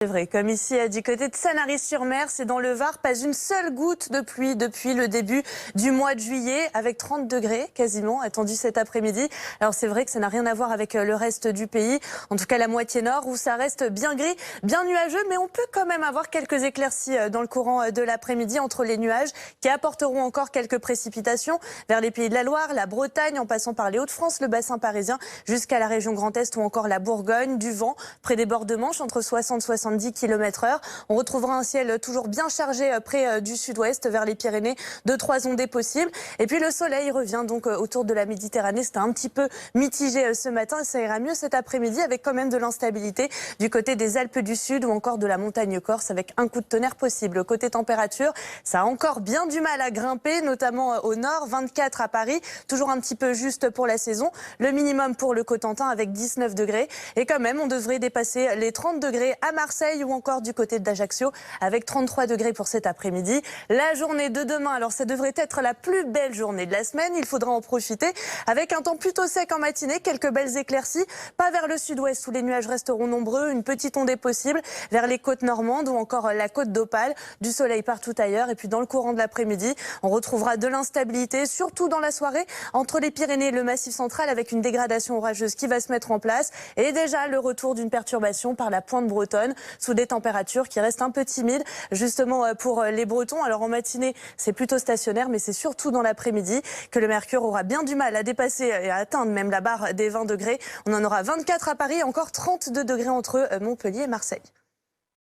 C'est vrai, comme ici du côté de Sanary-sur-Mer, c'est dans le Var, pas une seule goutte de pluie depuis le début du mois de juillet, avec 30 degrés quasiment attendus cet après-midi. Alors c'est vrai que ça n'a rien à voir avec le reste du pays, en tout cas la moitié nord où ça reste bien gris, bien nuageux, mais on peut quand même avoir quelques éclaircies dans le courant de l'après-midi entre les nuages qui apporteront encore quelques précipitations vers les pays de la Loire, la Bretagne, en passant par les Hauts-de-France, le bassin parisien, jusqu'à la région Grand Est ou encore la Bourgogne, du vent près des bords de Manche entre 60 et 70 km/h. On retrouvera un ciel toujours bien chargé près du sud-ouest vers les Pyrénées, 2-3 ondées possibles. Et puis le soleil revient donc autour de la Méditerranée. C'était un petit peu mitigé ce matin et ça ira mieux cet après-midi avec quand même de l'instabilité du côté des Alpes du Sud ou encore de la montagne corse avec un coup de tonnerre possible. Côté température, ça a encore bien du mal à grimper, notamment au nord, 24 à Paris, toujours un petit peu juste pour la saison. Le minimum pour le Cotentin avec 19 degrés. Et quand même, on devrait dépasser les 30 degrés à Marseille ou encore du côté d'Ajaccio avec 33 degrés pour cet après-midi. La journée de demain, alors ça devrait être la plus belle journée de la semaine. Il faudra en profiter avec un temps plutôt sec en matinée, quelques belles éclaircies, pas vers le sud-ouest où les nuages resteront nombreux, une petite ondée possible vers les côtes normandes ou encore la côte d'Opale, du soleil partout ailleurs. Et puis dans le courant de l'après-midi, on retrouvera de l'instabilité, surtout dans la soirée, entre les Pyrénées et le Massif central avec une dégradation orageuse qui va se mettre en place et déjà le retour d'une perturbation par la pointe bretonne, sous des températures qui restent un peu timides justement pour les Bretons. Alors en matinée, c'est plutôt stationnaire, mais c'est surtout dans l'après-midi que le mercure aura bien du mal à dépasser et à atteindre même la barre des 20 degrés. On en aura 24 à Paris, encore 32 degrés entre Montpellier et Marseille.